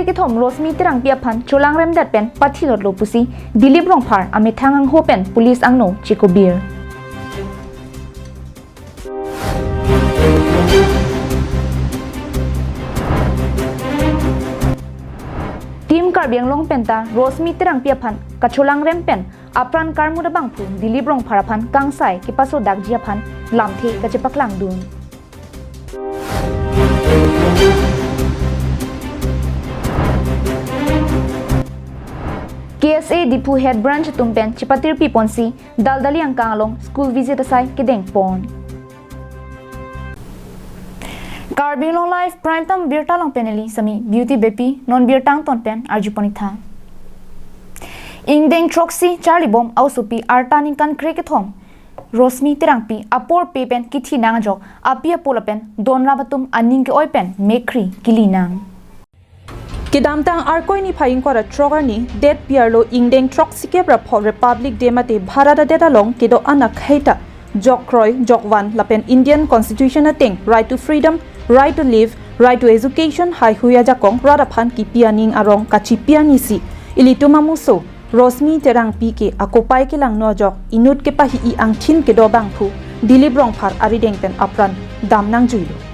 ke thom Rosmi tirang pia phan cholang rem dat pen pathilot lo pusi Dilip rongphar ame thangang ho pen police angno chikobir Team Karbiang long penta Rosmi tirang pia phan kacholang rem pen apran karmuda bangphu Dilip rongphar phan kangsai ke paso dagjia phan lamthe kachepaklang dun KSA Dipu Head Branch Tumpen Chipatir Piponsi Daldali ang kangalong school visit asay kedeng pon Karbiang long live prime time birta long peneli sami beauty bepi non birtang ton pen arjuponitha Ingdeng Troxy Charlie Bomb ausupi artaning kan krikethom Rosmi tirangpi apor pepen kithi nangjok apia polapen donra batum aning ke oipen mekri kilinang Kidamtang arkoi ni phaing kora trogar ni det piarlo ingdeng Troxy kebra for Republic Day mate bharata deta long kedo anak khaita jokroi jokwan lapen Indian Constitution ateng right to freedom right to live right to education hai huya jakong radaphan ki pianing arong kachi pianisi ilituma muso Rosmi terang pi ke akopai ke lang nojok inut ke pahi I ang thin ke do bangphu Dilip rongphar arideng pen apran damnang juilo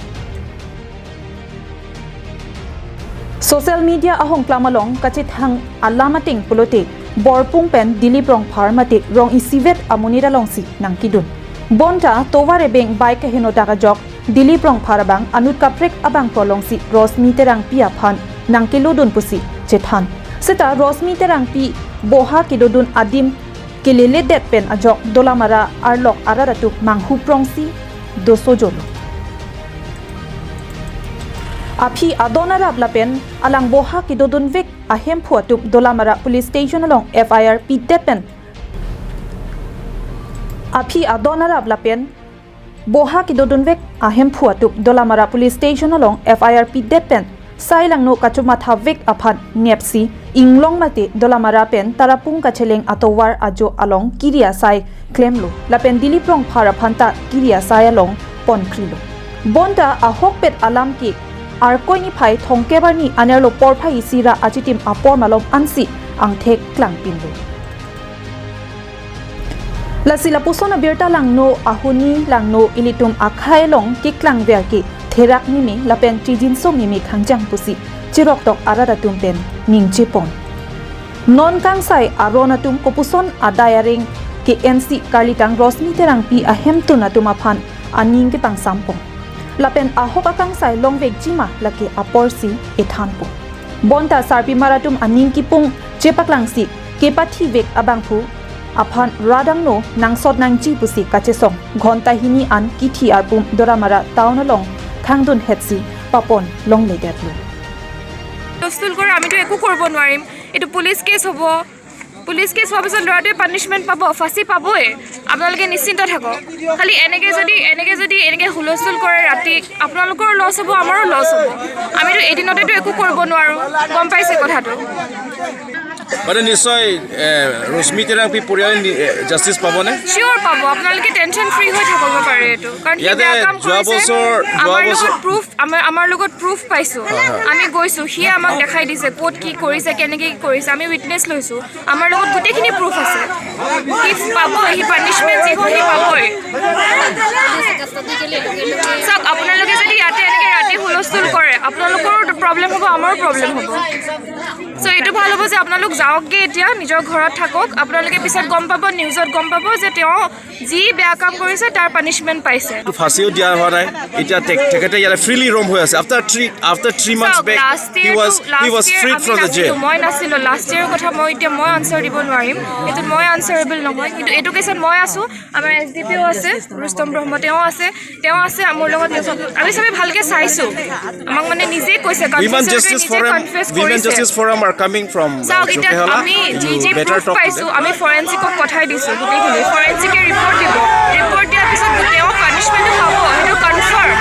Social media ahong plamalong kachit hang alama ting pulote borpung pen Dilip rongphar mate rong isivet amunira longsi nang kidun bonta toware beng bike heno daga jok Dilip rongphar bang anut kaprek abang prolongsi Rosmi terang pia phan nang kiludun pusi chethan seta Rosmi terang pi boha kidodun adim kilele det pen ajok dolamara arlok araratu manghu prongsi dosojolo Api adona rabla pen alang boha kidodun vek ahem phuatup dolamara police station along FIR pidet pen Api adona rabla pen boha kidodun vek ahem phuatup dolamara police station along FIR pidet pen sailang no kachuma thavek aphan nepsi inglong mate dolamara pen tarapung kacheleng atowar ajo along kiria sai claimlo lapen Dilip rongphar phanta kiria sai along ponkrilo bonda ahok pet alam ki arkoi ni phai thongkebar ni anerlo porphai sira achitim apor malom ansi angthek klangpinlo lasila pusona birta langno ahuni langno ilitum akhai long kiklang verki therak ni me lapen trijin song ni me khangjang pusi chirok tok arada tumpen ningchipon non kangsai arona tum kopuson adayaring ke NC karlikang Rosmi terang pi ahem tuna tumaphan aning ke pang sampong lapen ahoka kangsai longvek jima lake aporsi ethanpo bonta sarpi maratum aning ki pung chepaklangsi ke pathi vek abangphu aphan radangno nangsot nangji pusi kachesong ghonta hini an kithi arpum doramara taunalong thangdun hetsi papon long ledetlo দস্তুল করে আমি তো একো করব নোৱাৰিম এটো police case হ'ব police case হোৱাৰ পিছত লৰাটোৱে পানিশমেন্ট পাব ফাঁসি পাবই আপোনালোকে নিশ্চিন্ত থাকক খালি এনেকে হুলস্থুল কৰে ৰাতি আপোনালোকৰ লছ হ'ব আমাৰো লছ হ'ব আমি তো এদিনতেতো একো কৰিব নোৱাৰো গম পাইছে কথাটো মানে নিশ্চয় ৰশ্মি তেৰাং পি পৰিয়াল জাস্টিস পাবনে শিওর পাব আপোনালোকে টেনশন ফ্রি হৈ থাকিব পাৰে এটো কাৰণ ইয়াতে যোৱা বছৰ প্রুফ আমাৰ লগত প্রুফ পাইছো আমি গৈছো হি আমাক দেখাই দিছে কোট কি কৰিছে কেনেকে কি কৰিছে আমি উইটনেস লৈছো আমাৰ লগত গোটেইখিনি প্রুফ আছে কি পাব হি পানিশমেন্ট যি হৈ পাবই সব আপোনালোকে যদি ইয়াতে এনেকে ৰাতি হুলস্থুল কৰে আপোনালোকৰ প্ৰবলেম হ'ব আমাৰো প্ৰবলেম হ'ব সো এটো ভাল হ'ব যে আপোনালোক যাওকগে এতিয়া নিজৰ ঘৰত থাকক আপোনালোকে পিছত গম পাব নিউজত গম পাব যে তেওঁ যি বেয়া কাম কৰিছে তাৰ পানিশমেন্ট পাইছে তো ফাঁসিও দিয়া হোৱা নাই এতিয়া তেখেতে ইয়াতে ফ্ৰীলি ৰম হৈ আছে after 3 months back he was freed from the jail মই নাছিলো লাষ্ট ইয়াৰৰ কথা মই আনসাৰ দিব নোৱাৰিম এটো মই আনসাৰেবল নহয় কিন্তু এটো কেছত মই আছো আমাৰ এসডিপিও আছে ৰুস্তম ব্ৰহ্ম তেওঁ আছে মোৰ লগত আমি সবে ভালকে চাইছো আমাক মানে নিজে কৈছে women justice forum are coming from Jokehela আমি জি প্রুফ পাইছো আমি ফরেনসিকক পঠাই দিছো গোটেইখিনি ফরেনসিকে ৰিপৰ্ট দিয়াৰ পিছত তেওঁ পানিশমেন্ট পাব সেইটো confirm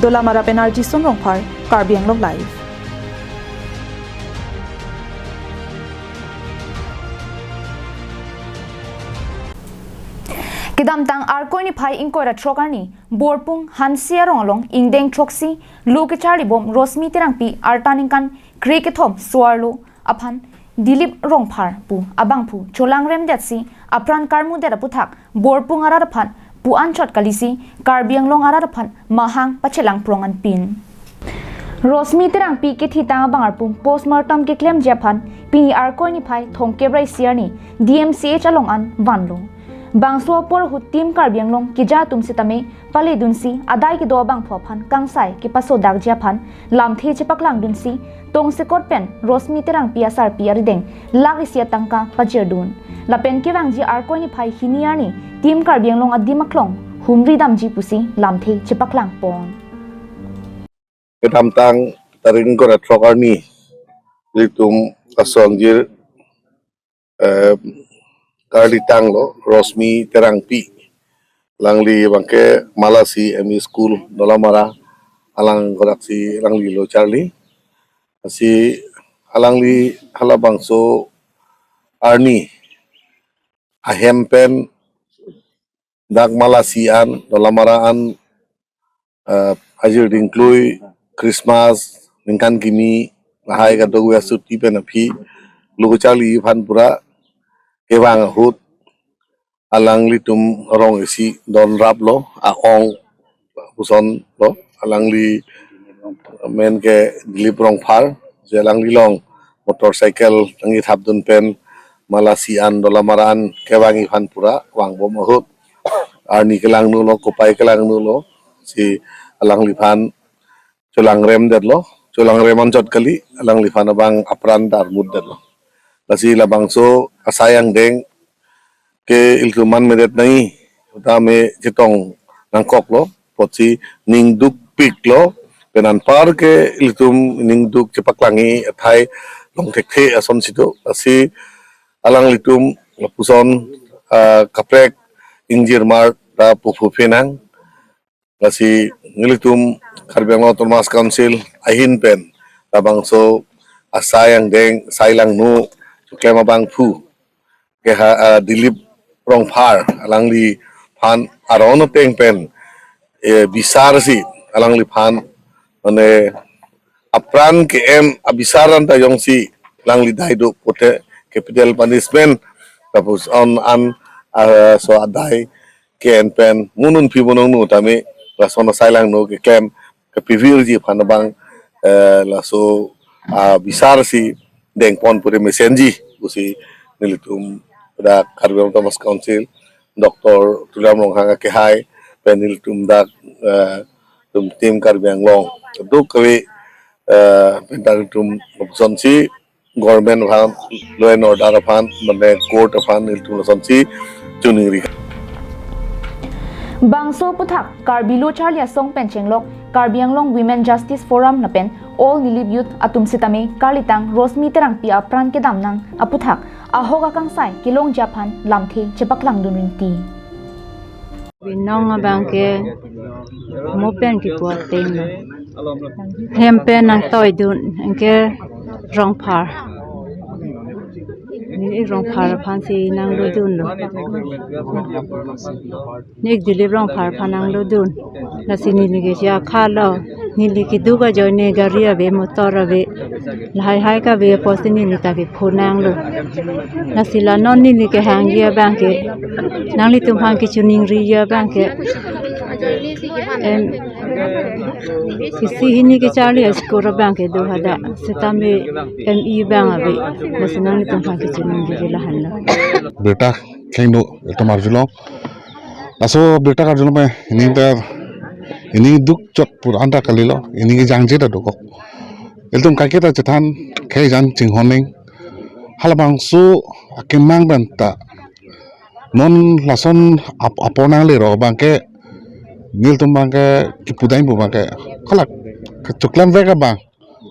dolamara penarji somrongphar Karbi Anglong live Kidam tang arkoi ni phai ingkoi ra trokarni borpung hansia ronglong ingdeng troksi luke charli bom rosmi tirangpi artaningkan krikethom swarlo aphan dilip rongphar pu abangpu cholangrem datsi apran karmu dera puthak borpung araraphan pu anchot kalisi karbianglong araraphan mahang pachelang prongan pin Rosmi terang pi ke thita bangarpum postmortem ke claim japan pini arkoi ni phai thongke brai siarni DMCH along an vanlo bangso por hutim karbianglong kija tumsi tame pale dunsi adai ki do bang phophan kangsai ki paso dak japan lamthe chepaklang dunsi tong se kot pen Rosmi terang pi asar pi arideng lagi sia tangka pajerdun lapen ke wangji arkoi ni phai hiniani tim karbianglong adimaklong humri damji pusi lamthe chepaklang pon Ketamtang taring ko retrokar ni litum kasongjir kalitang lo Rosmi terang pi langli bangke malasi ME school dolamara alang koraksi langli lo Charlie si alangli halabangso arni ahempen dak malasian dolamaraan ajir dingklui Christmas ningkan kini lahai ka dogu asuti penapi lugu Charlie phan pura kewang hut alang litum rong isi don rap lo aong puson lo alang li men ke dilip rong phar je alang li long motorcycle tangi thap dun pen malasian dolamaran kewangi phan pura wang bom hut arni kelang nu lo kopai kelang nu lo si alang li phan Cholang rem dat lo, cholang rem anjot kali, alang lifan abang apran dar mud dat lo. Lasi labang so asayang deng ke iltuman medet nai, utame jitong nangkok lo, potsi ning duk pik lo, penan par ke iltum ning duk cepak langi athai long tekhe ason situ, lasi alang litum puson kaprek injir mar da pufu penang, lasi ngilitum Karbiang Autonomous Council ahin pen labang so asayang deng sailang nu suklema bang pu ke dilip rong phar alang li phan arono teng pen bisar si alang li phan mane apran ke em abisaran ta yong si lang li dai do pote capital punishment tapos on an so adai ke en pen munun pi bonong nu tame lasono sailang nu ke claim ke pivir ji phanabang laso bisar si deng pon pure mesenji usi nilitum pada Karbiang Autonomous Council Dr. Tulam Long hanga ke hai penilitum dak tum tim Karbiang Long duk kawe pentaritum opson si government phan law and order phan mane court phan nilitum opson si chuningri Bangso puthak Karbilo Charlia Song Penchenglok Karbianglong Women Justice Forum napen all nilib youth atum sitame Kalitang Rosmi terang pi apran ke damnang aputhak ahoga kangsai kilong Japan lamthe chepaklang dunrinti Binong bangke mopen ki puating hempen nang toy dun engke rong par ni rong par phansi nang lo dun lo nik dili rong par phanang lo dun la sini ligi ja khalo ni ligi duga joy ne garia be motor be lai hai ka be posini ni ta ke phonang lo la sila non ni ni ke hangia bangke nang li tum phang ki chuning ri ya bangke sisi hini ke Charlie skora bangke do hada setame ME bang abe nasinang ni tum phang ki chuning ri la hanna बेटा खेंदो तो मारजुलो असो बेटा का जुलो में इनी दुख चट पुर अंडा कलिलो इनी के जांग जेता दको एलतम काकेता चथान खे जान चिंगहोनिंग हालबांग सु अकेमांग बंता non lason aponang le ro bangke nil tum bangke kipudain bu bangke khalak chuklam vega bang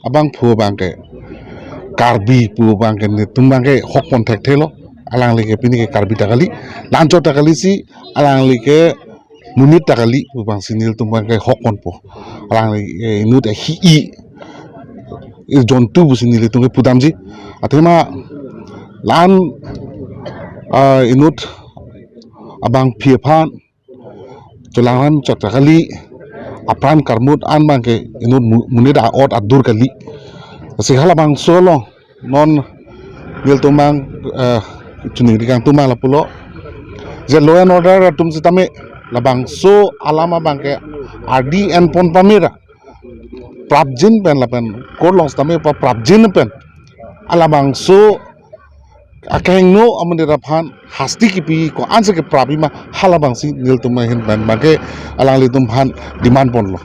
abang phu bangke karbi pu bangke tum bangke hok pon thek thelo alang like pini ke karbi takali lancho takali si alang like munit takali bang sinil tumbang ke hokon po alang like inut hi i jontu businil tung pudamji athema lan inut abang phiaphan tulangan chakali apran karmut an bang ke inut munida ot adur kali sikhala bang solo non gel tumang chuning dikang tumang la pulo je law and order tum sitame labang so alama bang ke RDN pon pamira prabjin pen la pen korlong sitame pa prabjin pen alabang so akeng no amane raphan hasti ki pi ko anse ke prabi ma halabang si nil tum hin ban bage alang li tum phan demand pon lo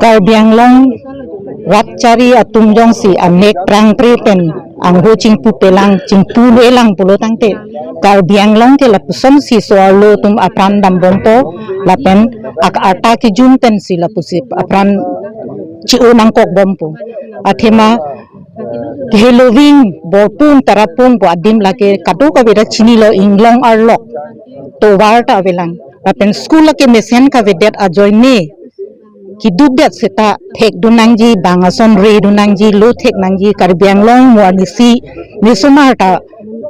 Karbiang long rapchari atum jong si amek prang pre pen ang ho ching pu pelang ching pu lelang pulo tangte Karbiang long ke la pusom si soalo tum apran dam bonto la pen ak ata ki jum pen si la pusi apran chi unang kok bompo athema Halloween borpun tarapung bo adim lake kadu ka beda chini lo inglong arlok to warta avelang apen school ke mesen ka vedet ajoy ne ki dubdet seta thek dunangji bangason re dunangji lo thek nangji Karbiang long muanisi nisumarta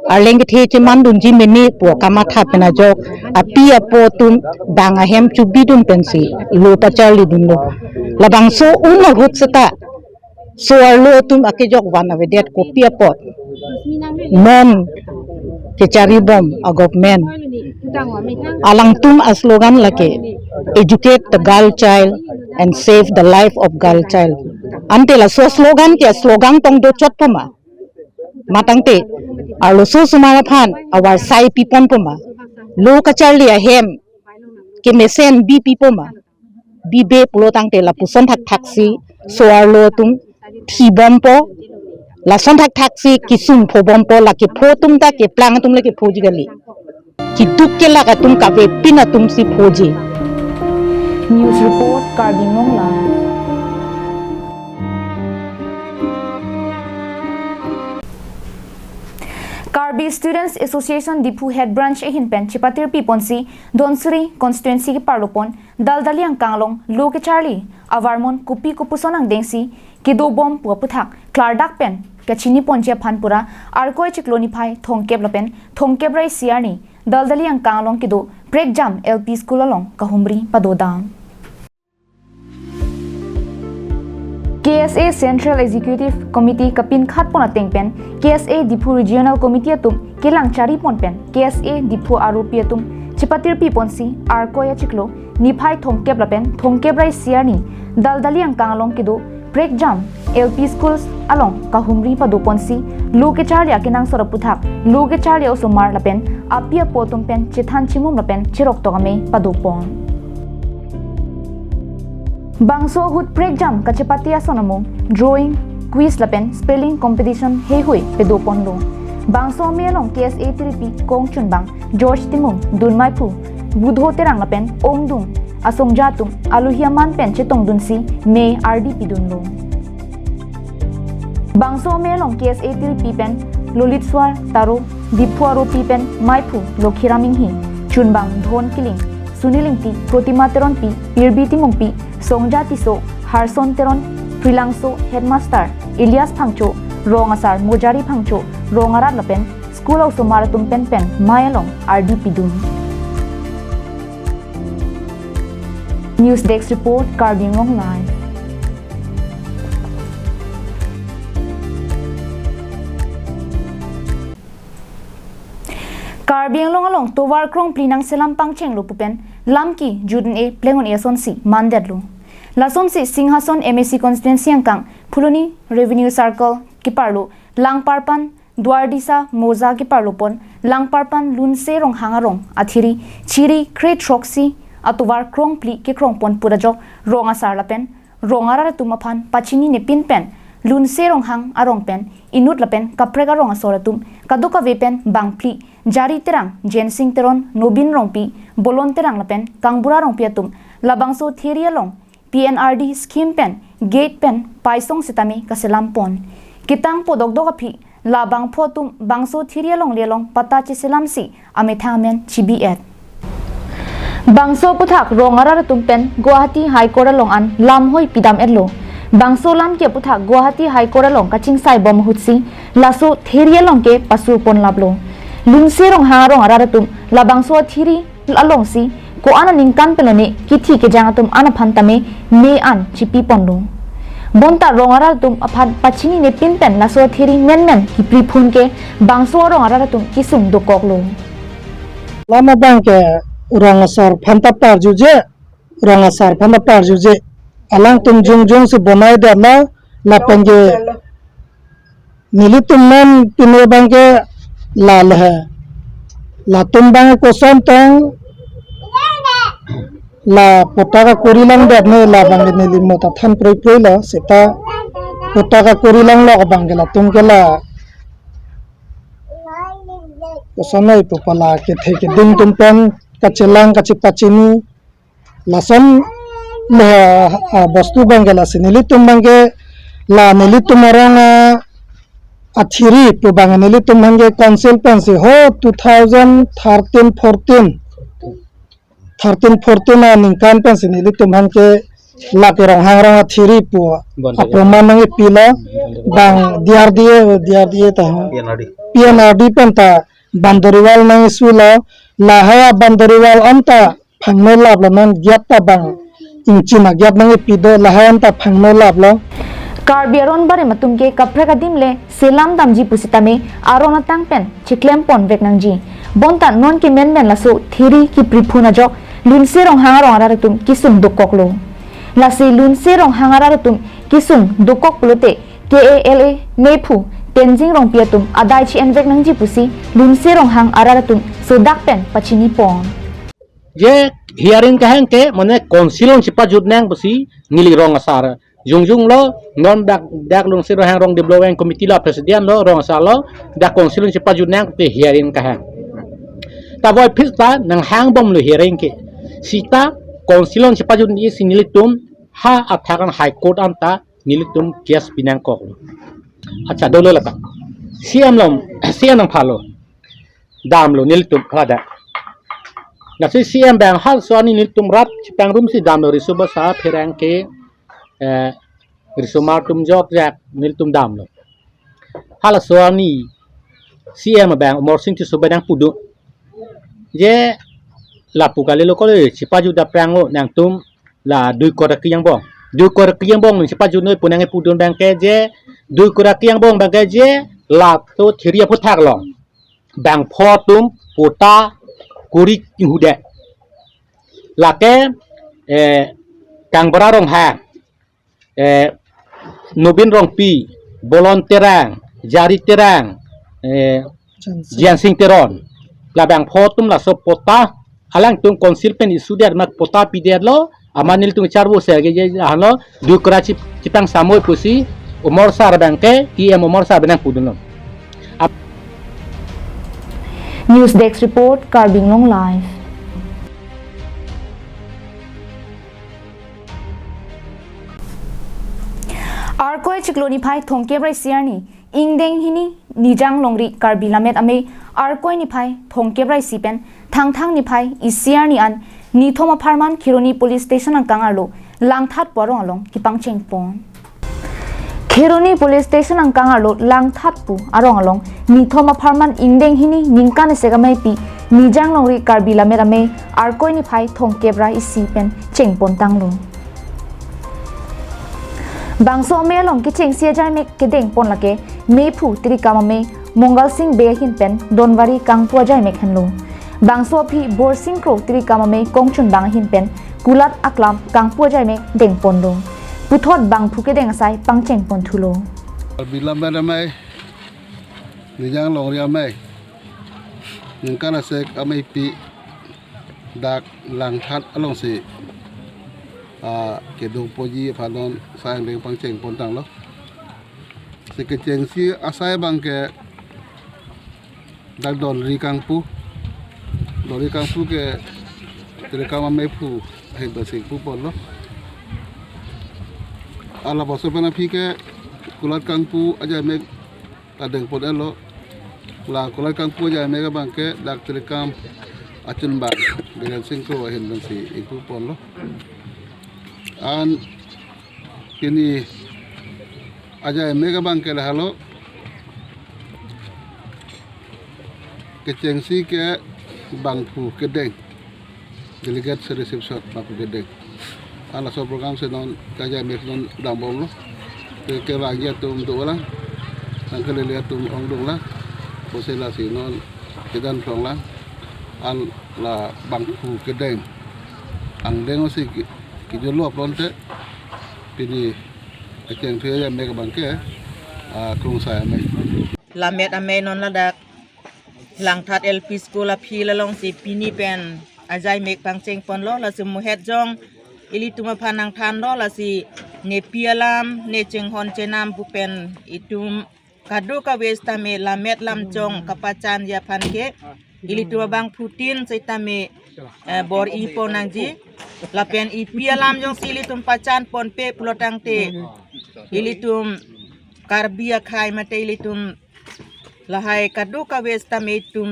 arleng the che mandunji meni po kamatha pena jok api apo tum banga hem chubidun pensi lo pachali dunlo labangso una hut seta so arlo tum ake jok wana vedet kopi apot non ke cari bom a government alang tum a slogan lake educate the girl child and save the life of girl child ante la so slogan ke slogan tong do chot pama matangte arlo so sumara phan awar sai pipon pama lo ka charli a hem ke mesen bi pipoma bi be pulo tangte la puson thak thaksi so arlo tum thi bompo la son thak thaksi kisum pho bompo la ke pho tum ta ke plang tum le ke phoji gali ki duk ke la ka tum ka ve pina tum si phoji News report Karbiang Long Live. Karbi Students Association Dipu Head Branch ehin pen chipatir piponsi Donsuri constituency ki parlopon daldali ang kanglong Luke Charlie avarmon kupi kupuson ang dengsi kido bom puaputhak klardak pen kachini ponjia phanpura arkoi chikloni phai thongkep lapen thongkep rai siarni daldali ang kanglong kido break jam LP school along kahumri padodam KSA Central Executive Committee kapin khat pon ateng pen KSA Dipu Regional Committee atum kelang chari pon pen KSA Dipu Arupi atum chipatir pi ponsi arkoya chiklo niphai thongkep lapen thongkep rai siarni daldali ang kanglong kido break jam LP schools along kahumri padu ponsi luke charli akinang soraputhak luke charli osomar lapen apia potum pen chithan chimum lapen chirok togame padu pon Bangso hut break jam kachapati asonamong drawing quiz lapen spelling competition he hui pedopon lo Bangso melong KSA tripi kongchun bang George Timung Dunmai Pu budho terang lapen ongdung asong jatum aluhiaman pen chetong dunsi me RDP dunlo Bangso melong KSA tripi pen Lolitswar taro Diphuaro pi pen Maipu lokhiraming hi chunbang dhon kiling Suniling pi Protima teron pi Pirbi timung pi Songja tiso Harson teron Prilangso headmaster Ilyas Phangcho Rongasar Mojari Phangcho Rongarat lapen school of Somaratum pen pen Mayalong RDP dun News Desk report Karbiang Long Live. Karbiang Long along towar krong plinang selam pangcheng lo pupen lamki juden e plengon e sonsi manded lo lasonsi Singhason MSC constituency angkang Phuloni revenue circle kiparlo langparpan Dwardisa moza kiparlopon langparpan lunse rong hangarong athiri chiri crate troxy atuwar krong pli ki krong pon purajok ronga sarlapen rongara tumaphan pachini ne pin pen lunse rong hang arong pen inut lapen kaprega rong asoratum kaduka vepen bangpli jari terang jensing teron nobin rongpi bolon terang lapen kangbura rongpi atum labangso theria long PNRD scheme pen gate pen paisong sitami kaselam pon kitang podok api labang photum bangso theria long lelong pata chiselam si amethamen chibi Bangso puthak rongara tumpen Guwahati High Court along an lamhoi pidam edlo Bangso lam ke puthak Guwahati High Court along kaching sai bom hutsi laso theria long ke pasur pon lablo lungse rong harong aratum la bangso thiri la long si ko ana ning kan pelone ki thi ke jang tum ana phan tame me an chipi ponlu bonta rongara tum aphan pachini ne pin pen la so thiri men men ki pri phun ke bangso rongara tum ki sung do koklo lama bang ke rangasar phanta par juje rangasar phanta par juje alang tum jung jung se bonai da la penge nili tum men pine bang ke lal hai la tum bang ko son tong la potaka korilang dat ne la bang ne lim ta than proi proi la seta potaka korilang lo bang ke la tum ke la ko sonai to pala ke the ke ding tum pen ka chelang ka chipachini la son le bostu bang ke la sinili tum bang ke la nili tum ranga athiri to bang nili tum bang ke council pen se ho 2013 14 ning kan pen se nili tum bang ke la ke rong hang athiri pu aproman nang pila bang DRDA ta PNRD pen ta bandariwal nang isula la haya bandariwal anta phangno lab la non gyap ta bang ingchina gyap nang pido la haya anta phangno lab la Karbiaron bare matum ke kapra kadim le selam damji pusitame arona tangpen chiklem pon vek nangji bonta non ke men la so thiri ki pripuna jok lunse rong hanga ara tum kisum dokoklo la se lunse rong hanga tum kisum dokok pulote KALA mepu tenzing rong piatum adai chi envek nangji pusi lunse rong hang ara tum so dakpen pachini pon je hearing kahang ke mane konsilon sipa jutnang pusi ngili rong asar jung lo non dak lung siro hang rong development committee la presiden lo rong asar lo dak konsilon sipa jutnang te hearing kahang ta boy pista nang hang bom lo hearing ke sita konsilon sipa jut ni sinilitum ha athakan high court anta nilitum case pinang kok acha dolo laka siam nang phalo dam lo nilitum khada na siam bang hal so ni nilitum rat chipang rum si dam lo risuba sa pherang ke risumar tum jok jak nilitum dam lo hal so ni siam bang morsing ti subadang pudu je la pukale lo ko chipaju da prango nang tum la dui ko yang bong dui ko yang bong chipaju noi punang pudun bang ke je dui ko yang bong bang ke je la to thiria puthak long bang pho tum puta kuri hude la ke kang bara rong ha nobin rong pi bolon terang jari terang jiansing teron la bang pho tum la so pota alang tum konsil pen isu der mak pota pi der lo amanil tum charbo se ge je halo du karachi chipang samoy pusi umor sar bang ke umor sar benang pudun News Desk report Karbing Long Live Arkoi chikloni phai thongke brai siarni ingdeng hini nijang longri karbi lamet ame arkoi ni phai thongke brai sipen thang ni phai isiarni an ni thoma pharman khironi police station ang kangarlo langthat porong along kipang chengpon khironi police station ang kangarlo langthat pu arong along ni thoma pharman ingdeng hini ningkan segamai pi nijang longri karbi lamet ame arkoi ni phai thongke brai sipen chengpon tanglo Bangso me long ki cheng sia jai me ke deng pon lake me phu tri kama me mongal sing be hin pen donwari kangpua jai me khanlu bangso phi bor sing kro tri kama me kongchun bang hin pen kulat aklam kangpua jai me deng pon lo puthot bang phu ke deng sai pangcheng pon thulo bilam ramai nijang long ria mai ningkana sek amai pi dak lang that along si ke dong poji phanon sang deng pangcheng pon tang lo se ke cheng si asai bang ke dak don ri kang pu ke tere kama me pu he ba sing pu pon lo ala boso pena phi ke kulat kang pu aja me ta deng pon lo la kulat kang pu aja me ka bang ke dak tere kam achun ba dengan sing ko hen bang si ipu pon lo an kini aja mega bang ke halo kecengsi ke Bangpu Kedeng delegate se reception Bangpu Kedeng ala so program se non kaja mek non dambong lo ke ragia tum do la nang ke le tum ong dong la bo se la si non kedan phong la al la Bangpu Kedeng ang deng si ki jo lo pronte pini akeng thue ya mek bangke krung sa mek la met ame non la dak lang that LP school la phi la long si pini pen ajai mek pang cheng pon lo la simu het jong ili tuma phanang than lo la si ne pialam ne cheng hon chenam pu pen itum kadu ka westa me la met lam chong kapachan ya phan ke ili tuma bang putin saita me bor i ponang ji la pen i pialam jong sili tum pacan pon pe plotang te ili tum karbia khai mate ili tum lahai kadu ka westa me tum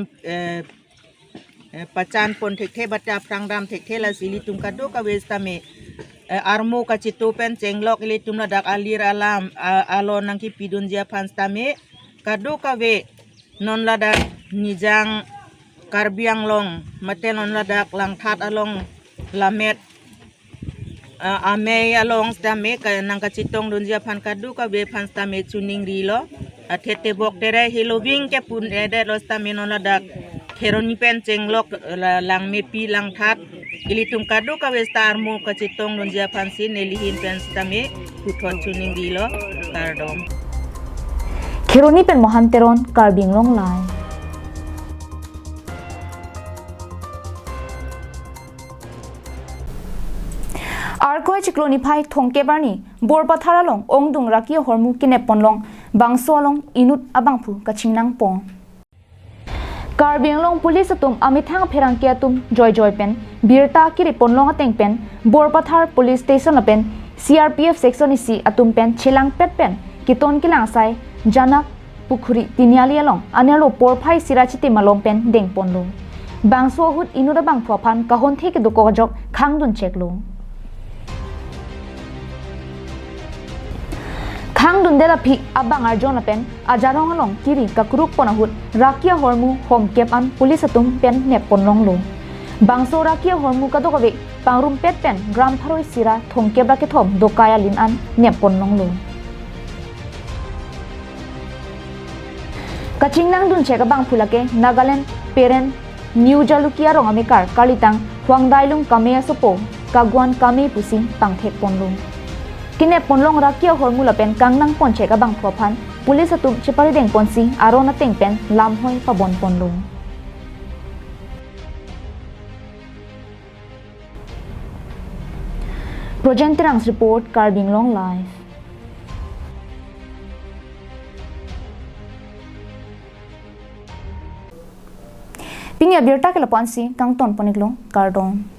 pacan pon thekhe bata prangdam thekhe la sili tum kadu ka westa me armo ka chitu pen chenglok ili tum dak alir alam alon nang ki pidun dia pansta me kadu ka we non ladak nijang karbiang long mate non ladak lang that along lamet ame along stame ka nang ka chitong dun dia pan kadu ka we pan stame tuning ri lo athete bok tere hiloving ke pun ede lo stame non ladak Heroni pen cenglok lang mepi lang that ilitum kadu ka westar mo ka chitong non dia pansin nelihin pen stame puthon tuning ri lo kardom Heroni pen mohanteron karbing long lai Arkoi chikloni phai thongke barni borpa tharalong ongdung rakia hormu kine ponlong bangsolong inut abangphu kachingnang pong Karbinglong police atum amithang pherang ke atum joy pen birta kiri ponlong ateng pen borpathar police station apen CRPF section isi atum pen chilang pet pen kiton kilang sai janak pukhuri tiniali along anelo porphai sirachiti malom pen deng ponlo bangso hut inuda bang phophan kahon theke duko jok khangdun cheklo Khangdun dela phi abang arjon pen ajarong along kiri kakruk ponahut rakia hormu home camp an police atum pen ne ponlong lo bangso rakia hormu ka dokawe pangrum pet pen gram tharoi sira thongke bra ke thom dokaya lin an ne ponlong lo kachingnang dun cheka bang phulake Nagaland parent New Jalukia rong amikar kalitang huangdailung kamea sopo kagwan kame pusing pangthek ponlong Kine ponlong rakia hormula pen kangnang pon cheka bang phophan police atum chepari deng ponsi arona teng pen lamhoi pabon ponlong Projentirang's report Karbing Long Live Pinya birta ke lapansi kang ton poniklo kardon